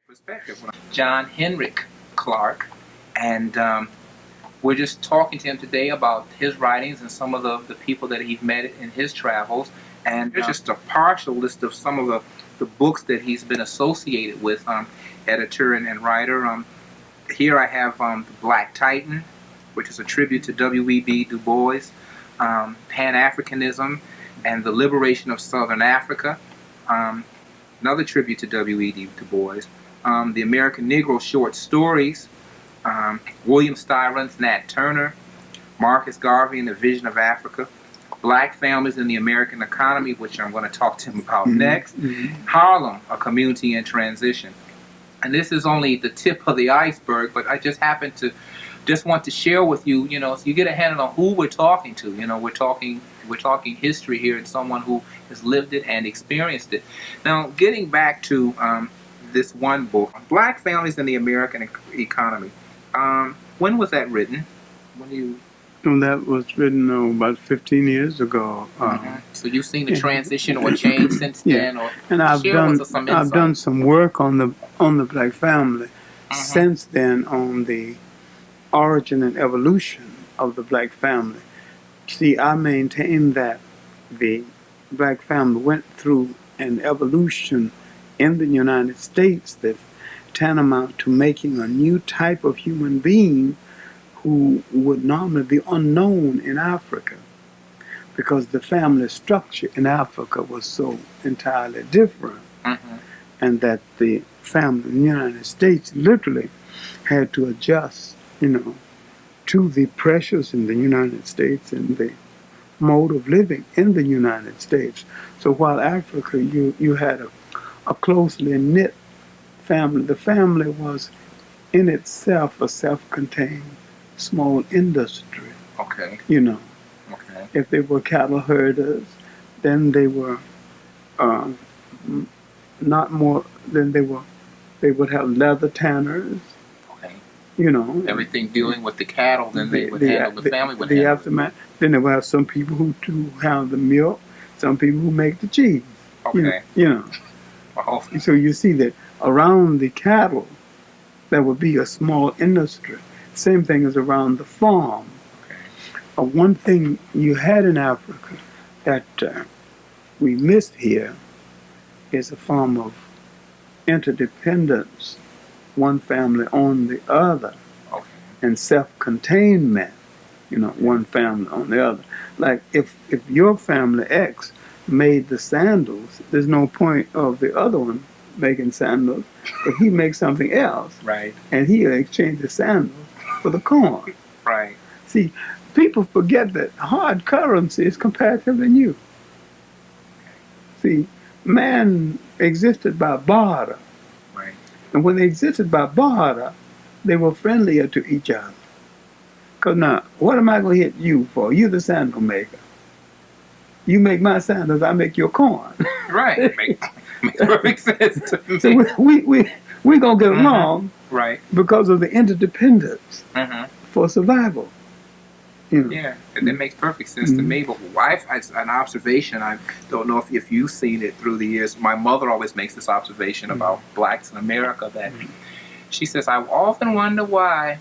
perspective. John Henrik Clarke, and we're just talking to him today about his writings and some of the people that he's met in his travels. And here's just a partial list of some of the books that he's been associated with, editor and writer. Here I have The Black Titan, which is a tribute to W.E.B. Du Bois, Pan-Africanism and the Liberation of Southern Africa, another tribute to W.E.B. Du Bois, The American Negro Short Stories, William Styron's Nat Turner, Marcus Garvey and the Vision of Africa, Black Families in the American Economy, which I'm going to talk to him about next, Harlem, A Community in Transition. And this is only the tip of the iceberg, but I just happen to want to share with you, so you get a handle on who we're talking to. We're talking history here and someone who has lived it and experienced it. Now, getting back to this one book, Black Families in the American Economy. When was that written? That was written about 15 years ago. So you've seen the transition or change since then, or and I've done some work on the Black family since then, on the origin and evolution of the Black family. See, I maintain that the Black family went through an evolution in the United States that's tantamount to making a new type of human being who would normally be unknown in Africa, because the family structure in Africa was so entirely different, and that the family in the United States literally had to adjust, to the pressures in the United States and the mode of living in the United States. So while Africa, you had a closely knit family, the family was in itself a self-contained small industry. Okay. Okay. If they were cattle herders, then they were not more than they would have leather tanners. Okay. Everything dealing with the cattle, then they would handle the family would handle aftermath. Then they would have some people who have the milk, some people who make the cheese. Okay. Oh. So you see that around the cattle, there would be a small industry. Same thing as around the farm. Okay. One thing you had in Africa that we missed here is a form of interdependence, one family on the other, and self-containment, one family on the other. Like if your family X made the sandals, there's no point of the other one making sandals, but he makes something else. Right. And he'll exchange the sandals for the corn. Right. See, people forget that hard currency is comparatively new. See, man existed by barter. Right. And when they existed by barter, they were friendlier to each other. Because now, what am I going to hit you for? You're the sandal maker. You make my sandals, I make your corn. Right. Makes perfect sense to me. So we're going to get along. Right. Because of the interdependence for survival. Yeah, and that makes perfect sense to me. But an observation, I don't know if you've seen it through the years. My mother always makes this observation about blacks in America, that she says, I often wonder why,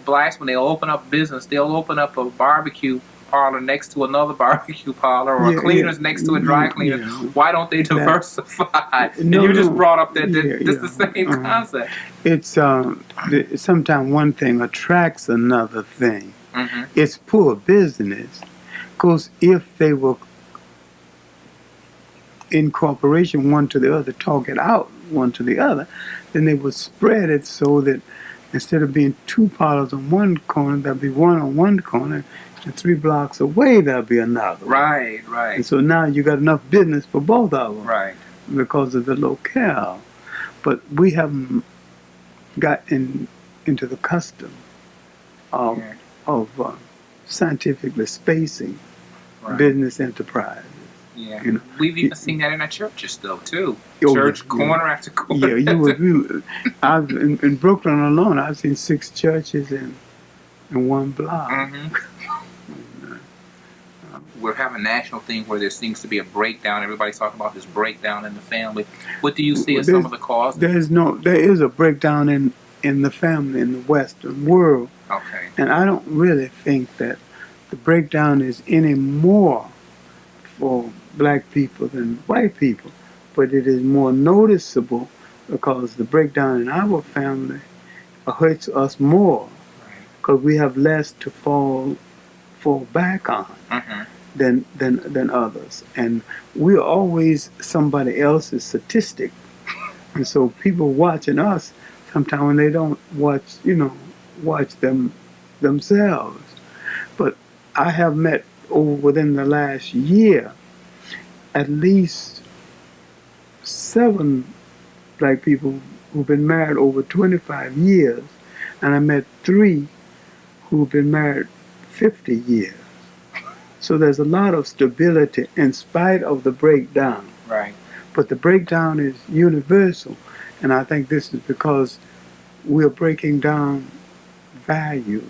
blacks, when they open up business, they'll open up a barbecue parlor next to another barbecue parlor, or a cleaner's next to a dry cleaner. Why don't they diversify? And you just brought up that it's the same concept. It's sometimes one thing attracts another thing. It's poor business, because if they were in cooperation one to the other, talk it out one to the other, then they would spread it so that instead of being two parlors on one corner, there'll be one on one corner, and 3 blocks away there'll be another. Right. And so now you got enough business for both of them. Right. Because of the locale. But we haven't got into the custom of scientifically spacing business enterprise. Yeah, we've even seen that in our churches, though, too. Church corner after corner. Yeah, in Brooklyn alone, I've seen 6 churches in one block. we're having a national thing where there seems to be a breakdown. Everybody's talking about this breakdown in the family. What do you see as some of the causes? There is a breakdown in the family in the Western world. Okay. And I don't really think that the breakdown is any more for black people than white people, but it is more noticeable because the breakdown in our family hurts us more because we have less to fall back on than others, and we're always somebody else's statistic, and so people watching us sometimes when they don't watch them themselves. But I have met within the last year at least 7 black people who've been married over 25 years, and I met 3 who've been married 50 years. So there's a lot of stability in spite of the breakdown. Right. But the breakdown is universal, and I think this is because we're breaking down values,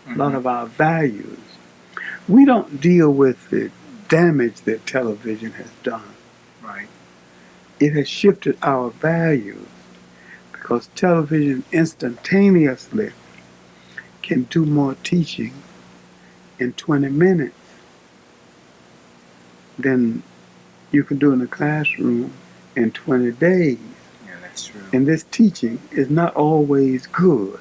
a lot of our values. We don't deal with the damage that television has done. Right. It has shifted our values because television instantaneously can do more teaching in 20 minutes than you can do in a classroom in 20 days. Yeah, that's true. And this teaching is not always good.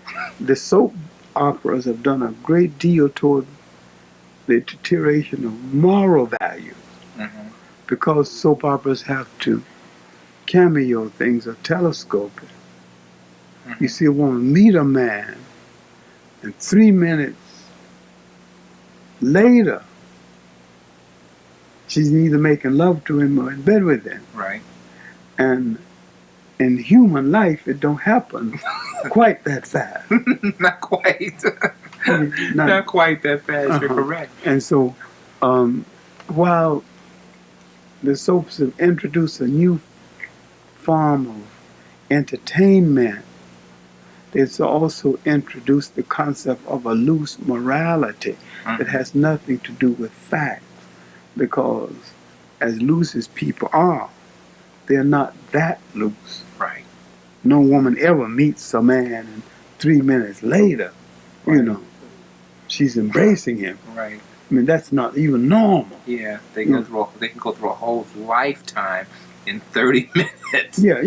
Yeah. The soap operas have done a great deal toward the deterioration of moral values because soap operas have to cameo things or telescope it. You see a woman meet a man, and 3 minutes later, she's either making love to him or in bed with him. Right. And in human life, it don't happen quite that fast. Not quite. Not quite that fast. You're correct. And so, while the soaps have introduced a new form of entertainment, it's also introduced the concept of a loose morality that has nothing to do with facts, because as loose as people are, they're not that loose. Right. No woman ever meets a man and 3 minutes later, she's embracing him. Right. I mean, that's not even normal. Yeah, they can go through a whole lifetime in 30 minutes. Yeah,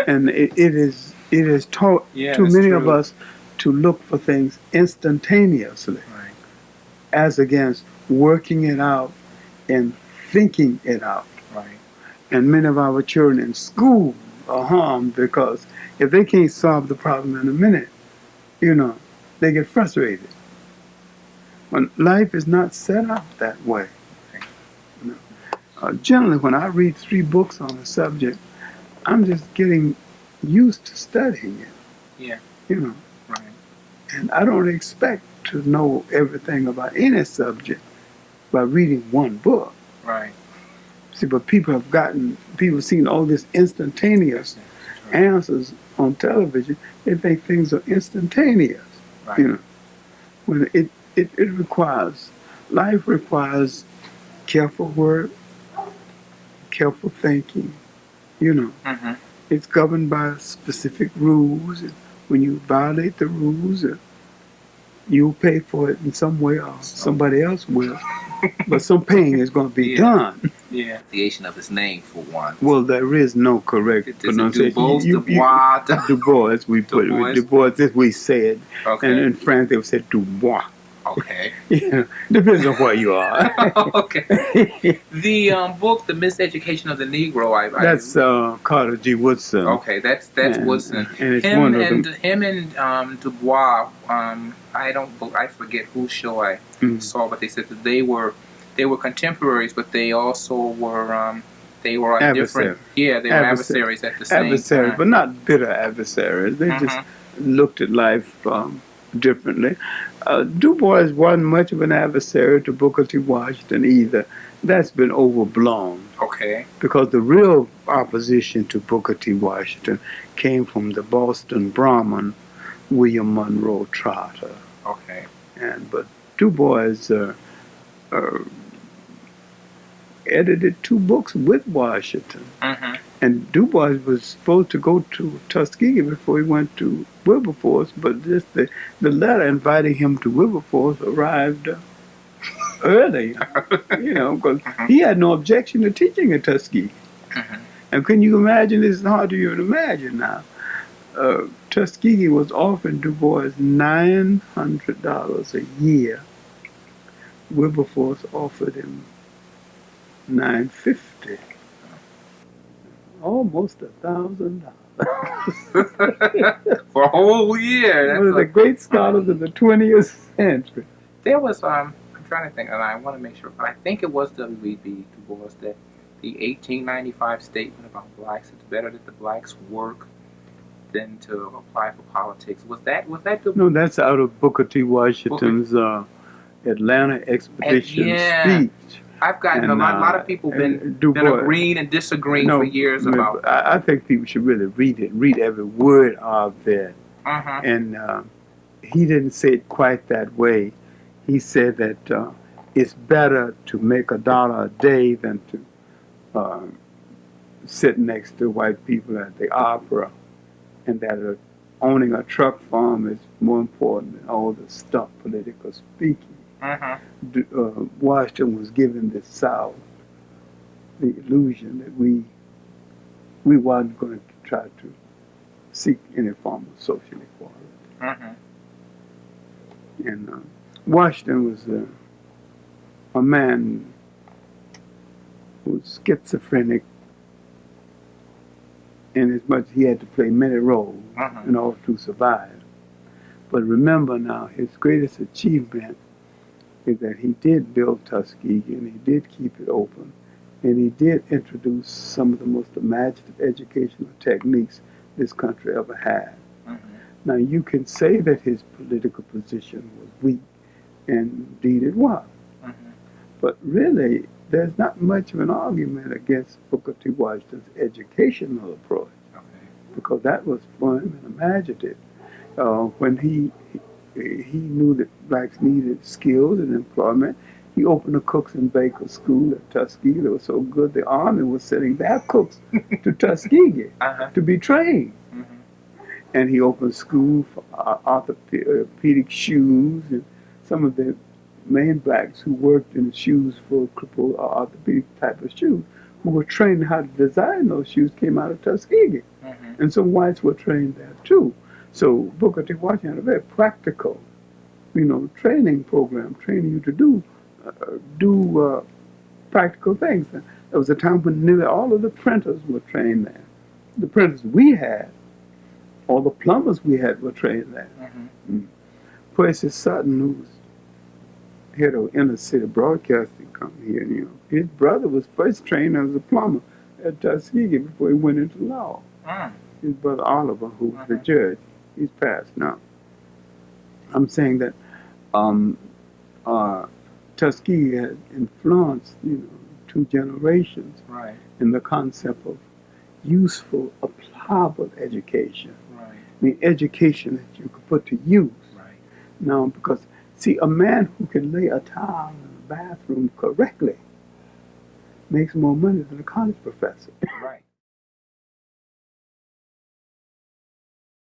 and it is taught too many of us to look for things instantaneously, as against working it out and thinking it out. Right. And many of our children in school are harmed because if they can't solve the problem in a minute, they get frustrated. When life is not set up that way. Generally, when I read 3 books on a subject, I'm just getting used to studying it. Yeah. Right. And I don't expect to know everything about any subject by reading 1 book. Right. See, but people have seen all this instantaneous answers on television. They think things are instantaneous. Right. When life requires careful work, careful thinking, It's governed by specific rules, and when you violate the rules, you'll pay for it in some way or somebody else will, but some paying is going to be done. Yeah. Pronunciation of his name, for one. Well, there is no correct pronunciation. Dubois, we put it. Dubois, this we said. Okay. And in France, they would say Dubois. Okay. Depends on where you are. Okay. The book, The Miseducation of the Negro, that's Carter G. Woodson. Okay, that's Woodson. And it's him and Dubois. I forget whose show I saw, but they said that they were contemporaries, but they also were on different. Yeah, they were adversaries at the same time. But not bitter adversaries. They just looked at life differently. Dubois wasn't much of an adversary to Booker T. Washington either. That's been overblown. Okay. Because the real opposition to Booker T. Washington came from the Boston Brahmin, William Monroe Trotter. Okay. But Dubois uh, edited 2 books with Washington. And Dubois was supposed to go to Tuskegee before he went to Wilberforce, but just the letter inviting him to Wilberforce arrived early, because he had no objection to teaching at Tuskegee. And can you imagine? It's hard to even imagine now. Tuskegee was offering Dubois $900 a year. Wilberforce offered him $950. Almost $1,000 for a whole year. One of the great scholars of the 20th century. There was I'm trying to think, and I want to make sure, but I think it was W.E.B. Du Bois that the 1895 statement about blacks, it's better that the blacks work than to apply for politics. Was that No, that's out of Booker T. Washington's Atlanta expedition speech. I've gotten a lot of people been agreeing and disagreeing for years about. I think people should really read it, read every word of it. And he didn't say it quite that way. He said that it's better to make $1 a day than to sit next to white people at the opera, and that owning a truck farm is more important than all the stuff political speaking. Washington was giving the South the illusion that we weren't going to try to seek any form of social equality. And Washington was a man who was schizophrenic, in as much he had to play many roles in order to survive. But remember now, his greatest achievement is that he did build Tuskegee, and he did keep it open, and he did introduce some of the most imaginative educational techniques this country ever had. Now, you can say that his political position was weak, and indeed it was. But really, there's not much of an argument against Booker T. Washington's educational approach, because that was fun and imaginative. When he knew that blacks needed skills and employment, he opened a cooks and bakers school at Tuskegee. They were so good, the Army was sending their cooks to Tuskegee to be trained. And he opened school for orthopedic shoes, and some of the main blacks who worked in shoes for crippled orthopedic type of shoes, who were trained how to design those shoes, came out of Tuskegee. And some whites were trained there too. So Booker T. Washington had a very practical, training program, training you to do practical things. There was a time when nearly all of the printers were trained there. The printers we had, all the plumbers we had, were trained there. Percy Sutton, who was head of inner city broadcasting company here, his brother was first trained as a plumber at Tuskegee before he went into law. His brother Oliver, who was the judge, he's passed now. I'm saying that Tuskegee had influenced, 2 generations in the concept of useful, applicable education. I mean, education that you could put to use. Now, because, see, a man who can lay a towel in a bathroom correctly makes more money than a college professor.